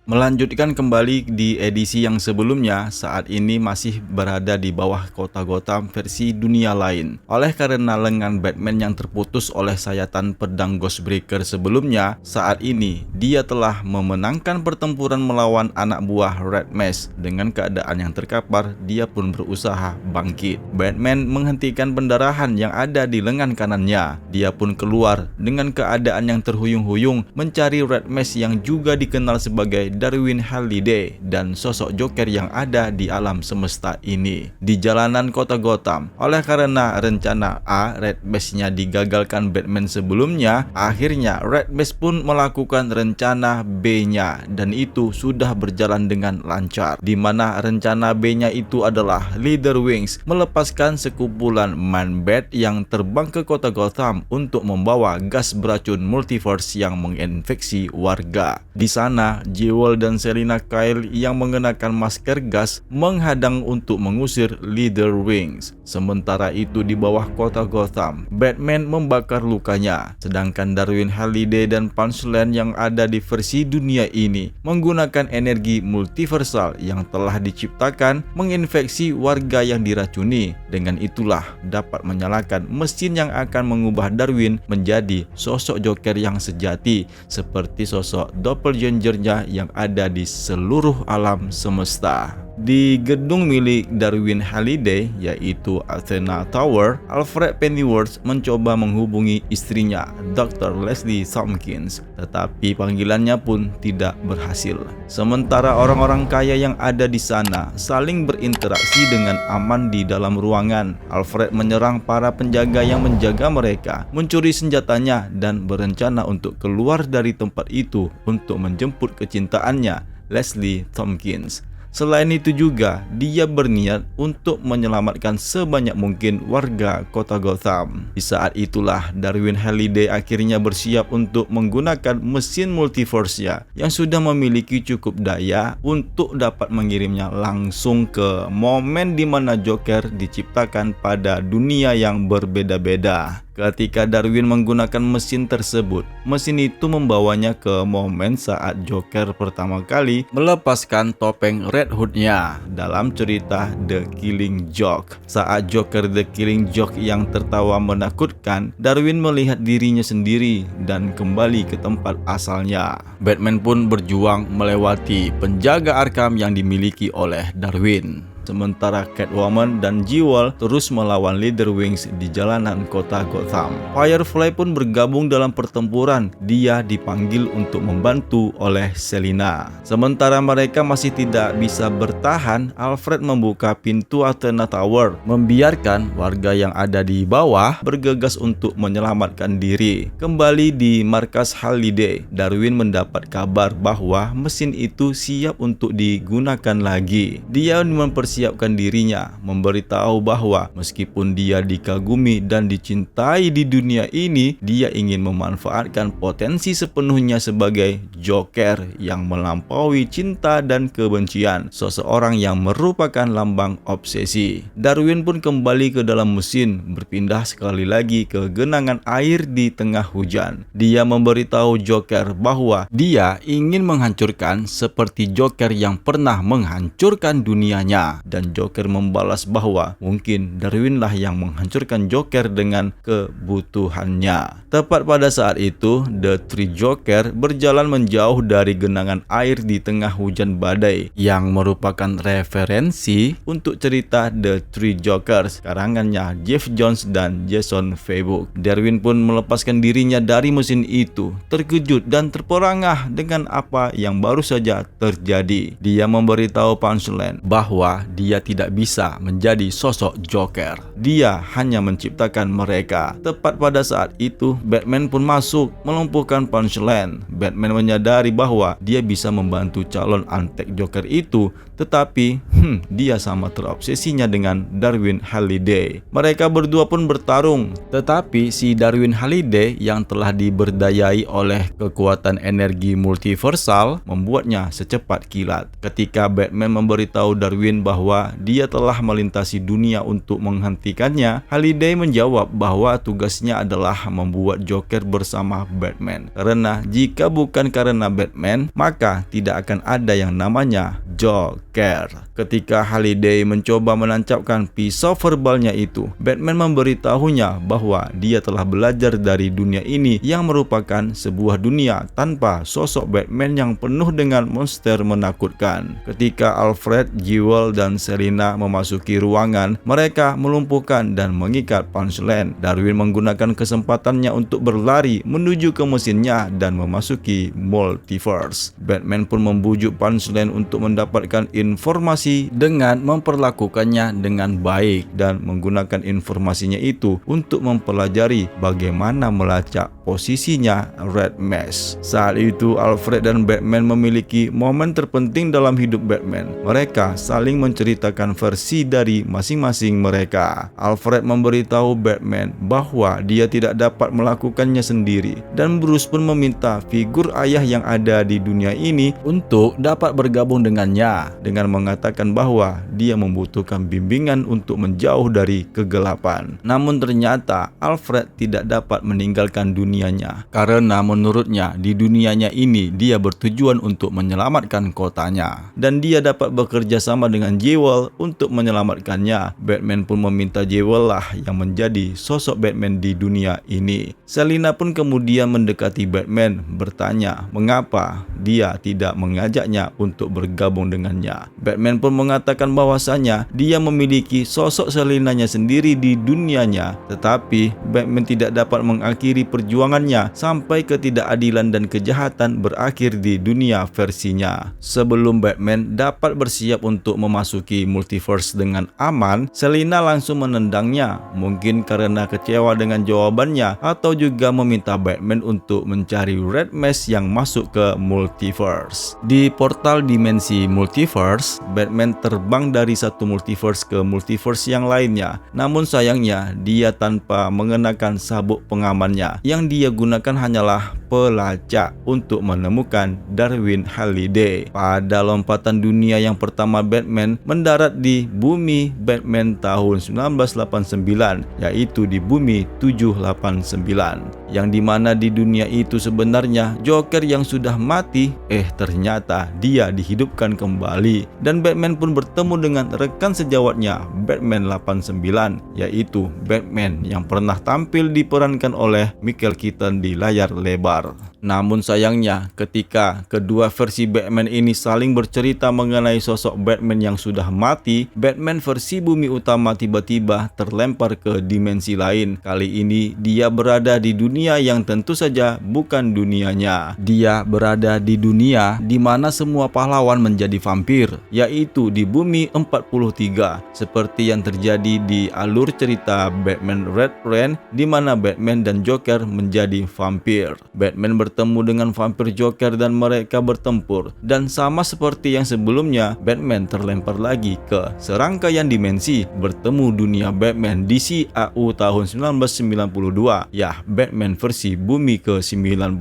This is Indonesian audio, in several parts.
Melanjutkan kembali di edisi yang sebelumnya, saat ini masih berada di bawah kota Gotham versi dunia lain. Oleh karena lengan Batman yang terputus oleh sayatan pedang Ghostbreaker sebelumnya, saat ini dia telah memenangkan pertempuran melawan anak buah Red Mask. Dengan keadaan yang terkapar, dia pun berusaha bangkit. Batman menghentikan pendarahan yang ada di lengan kanannya. Dia pun keluar dengan keadaan yang terhuyung-huyung mencari Red Mask yang juga dikenal sebagai Darwin Halliday dan sosok Joker yang ada di alam semesta ini. Di jalanan kota Gotham, oleh karena rencana A, Red Mask-nya digagalkan Batman sebelumnya, akhirnya Red Mask pun melakukan rencana B-nya dan itu sudah berjalan dengan lancar. Di mana rencana B-nya itu adalah Leader Wings melepaskan sekumpulan Man-Bat yang terbang ke kota Gotham untuk membawa gas beracun multiverse yang menginfeksi warga. Di sana, Jewel dan Selina Kyle yang mengenakan masker gas menghadang untuk mengusir Leader Wings. Sementara itu di bawah kota Gotham, Batman membakar lukanya, sedangkan Darwin Halliday dan Punchline yang ada di versi dunia ini menggunakan energi multiversal yang telah diciptakan menginfeksi warga yang diracuni. Dengan itulah dapat menyalakan mesin yang akan mengubah Darwin menjadi sosok Joker yang sejati, seperti sosok doppelganger-nya yang ada di seluruh alam semesta. Di gedung milik Darwin Halliday, yaitu Athena Tower, Alfred Pennyworth mencoba menghubungi istrinya, Dr. Leslie Thompkins, tetapi panggilannya pun tidak berhasil. Sementara orang-orang kaya yang ada di sana saling berinteraksi dengan aman di dalam ruangan, Alfred menyerang para penjaga yang menjaga mereka, mencuri senjatanya, dan berencana untuk keluar dari tempat itu untuk menjemput kecintaannya, Leslie Thompkins. Selain itu juga, dia berniat untuk menyelamatkan sebanyak mungkin warga kota Gotham. Di saat itulah, Darwin Halliday akhirnya bersiap untuk menggunakan mesin multiverse-nya yang sudah memiliki cukup daya untuk dapat mengirimnya langsung ke momen di mana Joker diciptakan pada dunia yang berbeda-beda. Ketika Darwin menggunakan mesin tersebut, mesin itu membawanya ke momen saat Joker pertama kali melepaskan topeng Red Hood-nya dalam cerita The Killing Joke. Saat Joker The Killing Joke yang tertawa menakutkan, Darwin melihat dirinya sendiri dan kembali ke tempat asalnya. Batman pun berjuang melewati penjaga Arkham yang dimiliki oleh Darwin. Sementara Catwoman dan Jewel terus melawan Leader Wings di jalanan kota Gotham. Firefly pun bergabung dalam pertempuran. Dia dipanggil untuk membantu oleh Selina. Sementara mereka masih tidak bisa bertahan, Alfred membuka pintu Athena Tower, membiarkan warga yang ada di bawah bergegas untuk menyelamatkan diri. Kembali di markas Halliday, Darwin mendapat kabar bahwa mesin itu siap untuk digunakan lagi. Dia mempersiapkan dirinya, memberitahu bahwa meskipun dia dikagumi dan dicintai di dunia ini, dia ingin memanfaatkan potensi sepenuhnya sebagai Joker yang melampaui cinta dan kebencian, seseorang yang merupakan lambang obsesi. Darwin pun kembali ke dalam mesin, berpindah sekali lagi ke genangan air di tengah hujan. Dia memberitahu Joker bahwa dia ingin menghancurkan seperti Joker yang pernah menghancurkan dunianya. Dan Joker membalas bahwa mungkin Darwinlah yang menghancurkan Joker dengan kebutuhannya. Tepat pada saat itu, The Three Joker berjalan menjauh dari genangan air di tengah hujan badai, yang merupakan referensi untuk cerita The Three Jokers karangannya Geoff Johns dan Jason Fabok. Darwin pun melepaskan dirinya dari mesin itu, terkejut dan terperangah dengan apa yang baru saja terjadi. Dia memberitahu Punchline bahwa dia tidak bisa menjadi sosok Joker. Dia hanya menciptakan mereka. Tepat pada saat itu, Batman pun masuk, melumpuhkan Punchline. Batman menyadari bahwa dia bisa membantu calon antek Joker itu, tetapi dia sama terobsesinya dengan Darwin Halliday. Mereka berdua pun bertarung, tetapi si Darwin Halliday yang telah diberdayai oleh kekuatan energi multiversal membuatnya secepat kilat. Ketika Batman memberitahu Darwin bahwa dia telah melintasi dunia untuk menghentikannya, Halliday menjawab bahwa tugasnya adalah membuat Joker bersama Batman. Karena jika bukan karena Batman, maka tidak akan ada yang namanya Joker. Ketika Halliday mencoba menancapkan pisau verbalnya itu, Batman memberitahunya bahwa dia telah belajar dari dunia ini yang merupakan sebuah dunia tanpa sosok Batman yang penuh dengan monster menakutkan. Ketika Alfred, Jewel, dan Selina memasuki ruangan, mereka melumpuhkan dan mengikat Punchline. Darwin menggunakan kesempatannya untuk berlari menuju ke mesinnya dan memasuki multiverse. Batman pun membujuk Punchline untuk mendapatkan informasi dengan memperlakukannya dengan baik dan menggunakan informasinya itu untuk mempelajari bagaimana melacak posisinya Red Mask. Saat itu Alfred dan Batman memiliki momen terpenting dalam hidup Batman. Mereka saling menceritakan versi dari masing-masing mereka. Alfred memberitahu Batman bahwa dia tidak dapat melakukannya sendiri, dan Bruce pun meminta figur ayah yang ada di dunia ini untuk dapat bergabung dengannya, dengan mengatakan bahwa dia membutuhkan bimbingan untuk menjauh dari kegelapan. Namun ternyata Alfred tidak dapat meninggalkan dunianya, karena menurutnya di dunianya ini dia bertujuan untuk menyelamatkan kotanya, dan dia dapat bekerja sama dengan Jewel untuk menyelamatkannya. Batman pun meminta Jewel lah yang menjadi sosok Batman di dunia ini. Selina pun kemudian mendekati Batman, bertanya mengapa dia tidak mengajaknya untuk bergabung dengannya. Batman pun mengatakan bahwasanya dia memiliki sosok Selinanya sendiri di dunianya, tetapi Batman tidak dapat mengakhiri perjuangannya sampai ketidakadilan dan kejahatan berakhir di dunia versinya. Sebelum Batman dapat bersiap untuk memasuki multiverse dengan aman, Selina langsung menendangnya, mungkin karena kecewa dengan jawabannya atau juga meminta Batman untuk mencari Red Mask yang masuk ke multiverse. Di portal dimensi multiverse, Batman terbang dari satu multiverse ke multiverse yang lainnya. Namun sayangnya dia tanpa mengenakan sabuk pengamannya. Yang dia gunakan hanyalah pelacak untuk menemukan Darwin Halliday. Pada lompatan dunia yang pertama Batman mendarat di bumi Batman tahun 1989, yaitu di bumi 789, yang dimana di dunia itu sebenarnya Joker yang sudah mati ternyata dia dihidupkan kembali, dan Batman pun bertemu dengan rekan sejawatnya Batman 89, yaitu Batman yang pernah tampil diperankan oleh Michael Keaton di layar lebar. Namun sayangnya ketika kedua versi Batman ini saling bercerita mengenai sosok Batman yang sudah mati, Batman versi bumi utama tiba-tiba terlempar ke dimensi lain. Kali ini dia berada di dunia yang tentu saja bukan dunianya. Dia berada di dunia di mana semua pahlawan menjadi vampir, yaitu di bumi 43, seperti yang terjadi di alur cerita Batman Red Reign, di mana Batman dan Joker menjadi vampir. Batman bertemu dengan vampir Joker dan mereka bertempur, dan sama seperti yang sebelumnya, Batman terlempar lagi ke serangkaian dimensi, bertemu dunia Batman DC AU tahun 1992, ya Batman versi bumi ke-19,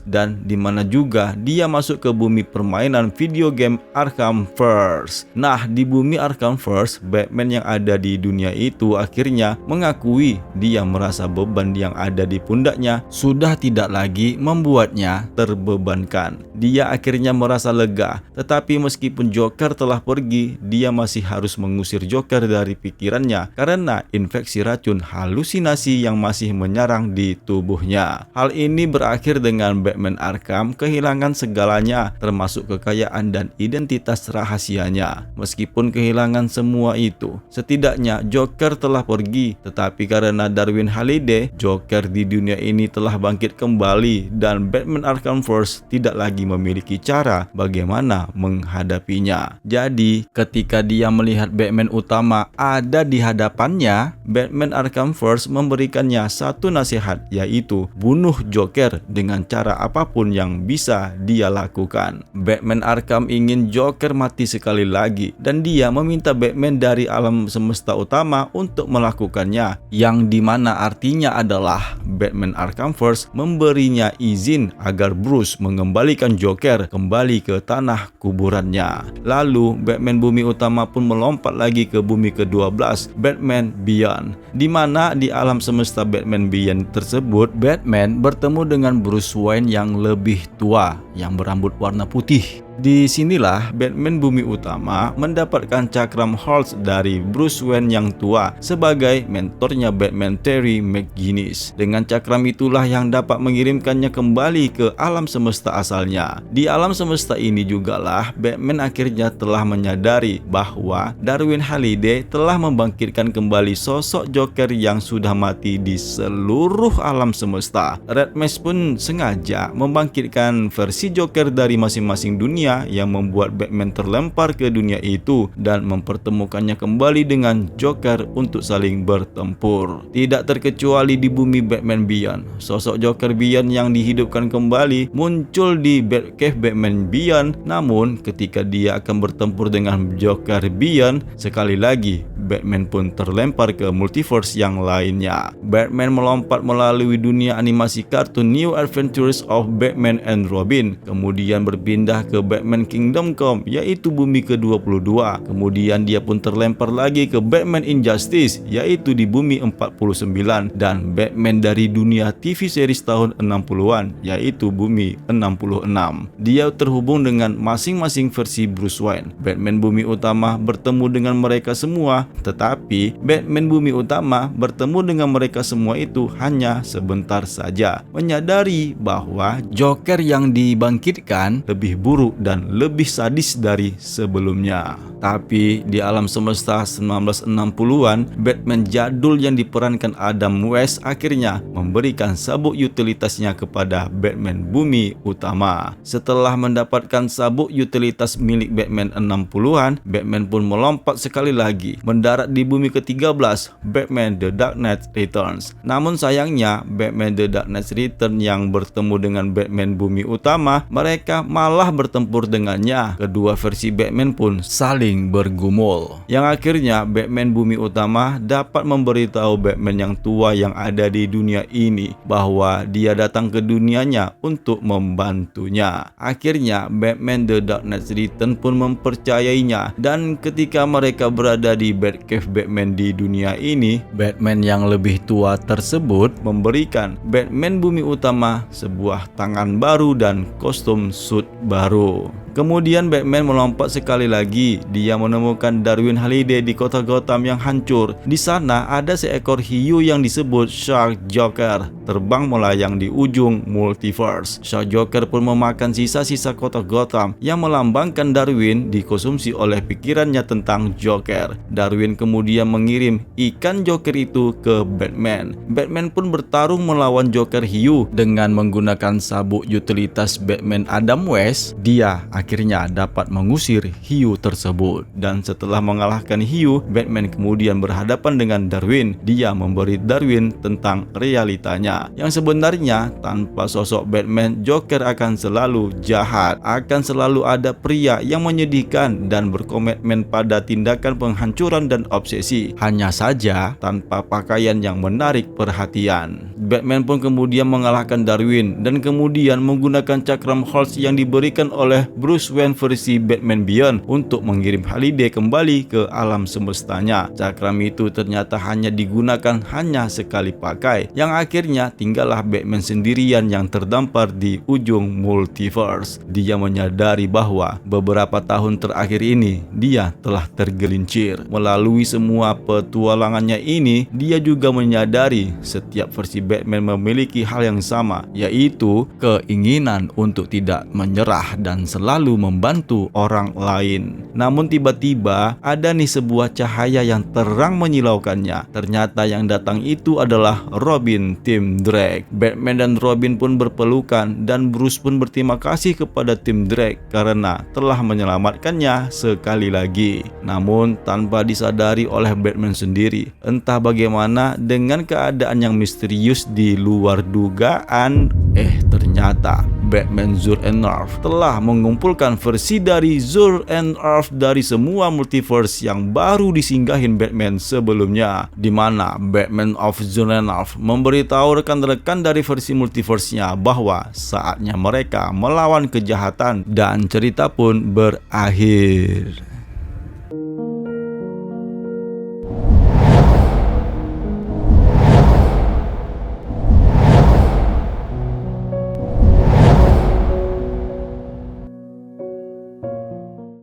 dan dimana juga dia masuk ke bumi permainan video game Arkhamverse. Nah, di bumi Arkhamverse, Batman yang ada di dunia itu akhirnya mengakui dia merasa beban yang ada di pundaknya sudah tidak lagi membuatnya terbebankan. Dia akhirnya merasa lega, tetapi meskipun Joker telah pergi, dia masih harus mengusir Joker dari pikirannya karena infeksi racun halusinasi yang masih menyerang di tubuhnya. Hal ini berakhir dengan Batman Arkham kehilangan segalanya, termasuk kekayaan dan identitas rahasianya. Meskipun kehilangan semua itu, setidaknya Joker telah pergi, tetapi karena Darwin Halliday, Joker di dunia ini telah bangkit kembali dan dan Batman Arkhamverse tidak lagi memiliki cara bagaimana menghadapinya. Jadi, ketika dia melihat Batman utama ada di hadapannya, Batman Arkhamverse memberikannya satu nasihat, yaitu bunuh Joker dengan cara apapun yang bisa dia lakukan. Batman Arkham ingin Joker mati sekali lagi dan dia meminta Batman dari alam semesta utama untuk melakukannya, yang dimana artinya adalah Batman Arkhamverse memberinya izin agar Bruce mengembalikan Joker kembali ke tanah kuburannya. Lalu Batman bumi utama pun melompat lagi ke bumi ke-12, Batman Beyond, di mana di alam semesta Batman Beyond tersebut Batman bertemu dengan Bruce Wayne yang lebih tua yang berambut warna putih. Di sinilah Batman bumi utama mendapatkan cakram Halls dari Bruce Wayne yang tua sebagai mentornya Batman Terry McGinnis. Dengan cakram itulah yang dapat mengirimkannya kembali ke alam semesta asalnya. Di alam semesta ini jugalah Batman akhirnya telah menyadari bahwa Darwin Halliday telah membangkitkan kembali sosok Joker yang sudah mati di seluruh alam semesta. Red Mask pun sengaja membangkitkan versi Joker dari masing-masing dunia yang membuat Batman terlempar ke dunia itu dan mempertemukannya kembali dengan Joker untuk saling bertempur. Tidak terkecuali di bumi Batman Beyond, sosok Joker Beyond yang dihidupkan kembali muncul di Batcave Batman Beyond. Namun ketika dia akan bertempur dengan Joker Beyond, sekali lagi Batman pun terlempar ke multiverse yang lainnya. Batman melompat melalui dunia animasi kartun New Adventures of Batman and Robin, kemudian berpindah ke Batman Kingdom Come, yaitu bumi ke-22. Kemudian dia pun terlempar lagi ke Batman Injustice, yaitu di bumi 49, dan Batman dari dunia TV series tahun 60-an, yaitu bumi 66. Dia terhubung dengan masing-masing versi Bruce Wayne. Batman bumi utama bertemu dengan mereka semua, tetapi Batman bumi utama bertemu dengan mereka semua itu hanya sebentar saja, menyadari bahwa Joker yang dibangkitkan lebih buruk dan lebih sadis dari sebelumnya. Tapi di alam semesta 1960-an, Batman jadul yang diperankan Adam West akhirnya memberikan sabuk utilitasnya kepada Batman bumi utama. Setelah mendapatkan sabuk utilitas milik Batman 60-an, Batman pun melompat sekali lagi, mendarat di bumi ke-13, Batman The Dark Knight Returns. Namun sayangnya, Batman The Dark Knight Returns yang bertemu dengan Batman bumi utama, mereka malah bertempur dengannya. Kedua versi Batman pun saling bergumul, yang akhirnya Batman bumi utama dapat memberitahu Batman yang tua yang ada di dunia ini bahwa dia datang ke dunianya untuk membantunya. Akhirnya Batman The Dark Knight Returns pun mempercayainya, dan ketika mereka berada di Batcave Batman di dunia ini, Batman yang lebih tua tersebut memberikan Batman bumi utama sebuah tangan baru dan kostum suit baru. Kemudian Batman melompat sekali lagi. Dia menemukan Darwin Halliday di kota Gotham yang hancur. Di sana ada seekor hiu yang disebut Shark Joker terbang melayang di ujung multiverse. Shark Joker pun memakan sisa-sisa kota Gotham yang melambangkan Darwin dikonsumsi oleh pikirannya tentang Joker. Darwin kemudian mengirim ikan Joker itu ke Batman. Batman pun bertarung melawan Joker hiu dengan menggunakan sabuk utilitas Batman Adam West. Dia akhirnya dapat mengusir hiu tersebut, dan setelah mengalahkan hiu, Batman kemudian berhadapan dengan Darwin. Dia memberi Darwin tentang realitanya, yang sebenarnya tanpa sosok Batman, Joker akan selalu jahat, akan selalu ada pria yang menyedihkan dan berkomitmen pada tindakan penghancuran dan obsesi, hanya saja tanpa pakaian yang menarik perhatian. Batman pun kemudian mengalahkan Darwin dan kemudian menggunakan cakram Halls yang diberikan oleh Bruce Wayne versi Batman Beyond untuk mengirim Halliday kembali ke alam semestanya. Cakram itu ternyata hanya digunakan hanya sekali pakai, yang akhirnya tinggallah Batman sendirian yang terdampar di ujung multiverse. Dia menyadari bahwa beberapa tahun terakhir ini dia telah tergelincir. Melalui semua petualangannya ini, dia juga menyadari setiap versi Batman memiliki hal yang sama, yaitu keinginan untuk tidak menyerah dan selalu selalu membantu orang lain. Namun tiba-tiba ada nih sebuah cahaya yang terang menyilaukannya. Ternyata yang datang itu adalah Robin Tim Drake. Batman dan Robin pun berpelukan dan Bruce pun berterima kasih kepada Tim Drake karena telah menyelamatkannya sekali lagi. Namun tanpa disadari oleh Batman sendiri, entah bagaimana dengan keadaan yang misterius di luar dugaan, ternyata Batman Zur-En-Arrh telah mengumpulkan versi dari Zur-En-Arrh dari semua multiverse yang baru disinggahin Batman sebelumnya, di mana Batman of Zur-En-Arrh memberitahu rekan-rekan dari versi multiverse-nya bahwa saatnya mereka melawan kejahatan dan cerita pun berakhir.